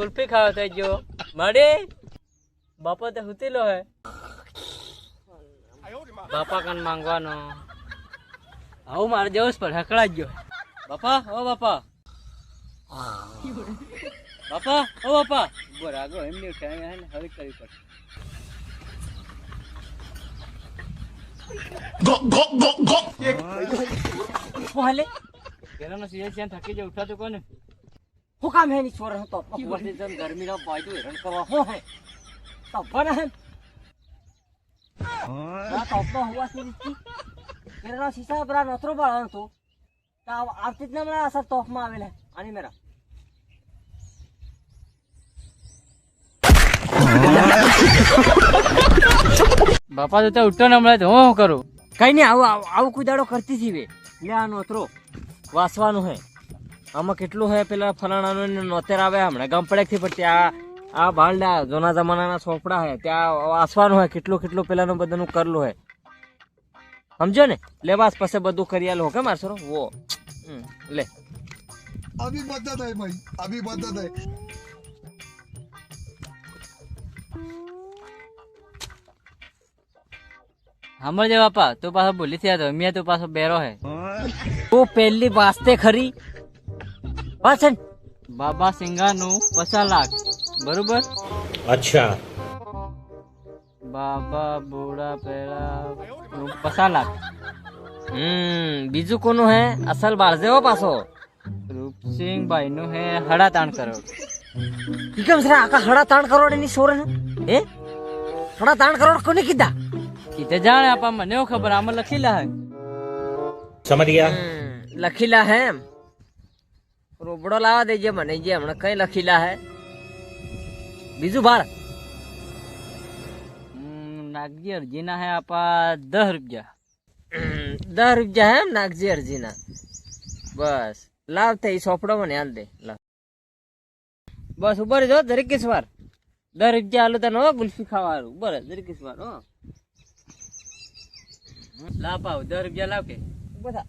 कुल्फी खाओ थे जो मरे बापा तो हुती लो है बापा कन मांगवानो आओ मार जोश पर हकड़ा जो बापा ओ बापा बापा ओ बापा बरागो एमनी उठाया है हरी करी पर गो गो गो गो पहले केरा ना सीधे सीधे थके जो उठा तो कौन હું કામ હે ની છોર હતો वर्दी जन गर्मी ना बाइटो हेरन करवा હું હે તો બને હે આ તો હુઆ સીધી કેરા સીસા બરા નતરો બાળો તો આવતી જ ના મને અસર તોફમાં આવેલા આની મેરા बापा तो उठो न हमला तो હું કરું કઈ નહીં આવું આવું કોઈ દાડો કરતી હતી વે લે આ નોતરો વાસવાનું હે આમાં કેટલું હે પેલા ફલાણાનું નોતેર આવે હમણાં ગમપડેક થી પણ ત્યાં આ ભાંડા જૂના જમાનાના સોપડા હે ત્યાં વાસવાનું હે કેટલું કેટલું પેલાનું બધાનું કરલું હે સમજો ને લેવાસ પાસે બધું કરી આલો કે મારસો વો લે अभी मदद है भाई अभी मदद है हमर जे बापा तो पाછો ભૂલી થયા તો મિયા તો પાછો બેરો હે તું પહેલી વાસ્તે ખરી વાસન બાબા સિંગાનું 50 લાખ બરોબર अच्छा બાબા બુડા પેલા 50 લાખ બીજું કોનું હે અસલ બાળ જેવો પાછો રૂપસિંહ ભાઈ નું હે 3.5 કરોડ કેમ સર આકા 3.5 કરોડ ની સોર હે 3.5 કરોડ કોને કીધા કીધે જાણે આપા મને એવું ખબર આમાં લખેલા હે समझ गया લખીલા હે એમ રોબડો લાવા દેજે મને જે હમણાં કઈ લખીલા હે બીજું ભાળ નાગજી અરજીના હે આપા 10 રૂપિયા 10 રૂપિયા હે એમ નાગજી અરજીના બસ લાવ તે સોપડો મને હાલ દે લાવ બસ ઉભર જો દરેક કેસવાર 10 રૂપિયા હાલો તને હો ગુલ્ફી ખાવાનું ઉભર દરેક કેસવાર હો લાવ પાવ 10 રૂપિયા લાવ કે બધા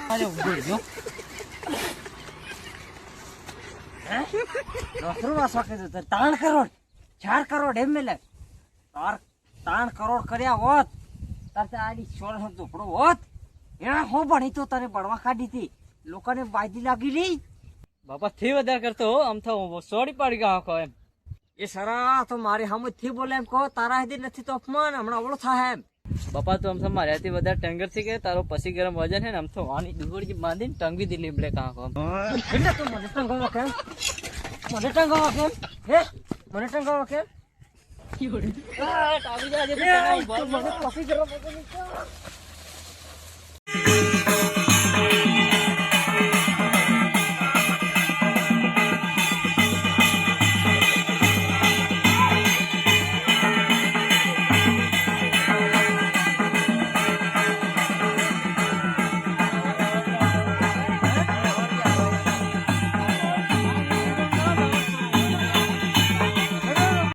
અરે ઉભર જો નોતરું ના શકે તો 3 કરોડ 4 કરોડ એમ મેલે 3 કરોડ કર્યા હોત તારે આડી 16 ઝોપડો હોત એના હો ભણી તો તારે બળવા કાઢી હતી લોકોને બાજી લાગી રહી બાપા થી વધારે કરતો આમ તો સોડી પાડી ગયો આખો એમ એ સરા તો મારી સામે થી બોલે એમ કહો તારા હેદી નથી તો અપમાન હમણાં અવળો થાય એમ બાપા તો આમ તો મારાથી વધારે ટેંગર થી કે તારો પછી ગરમ વજન હે ને આમ તો વાની ડુગડી બાંધીને ટંગવી દીલી બ્લેક આખો એટલે તું મને ટંગાવા કેમ મને ટંગાવા કેમ હે મને ટંગાવા કેમ ટાવી જાજે મને પછી ગરમ વજન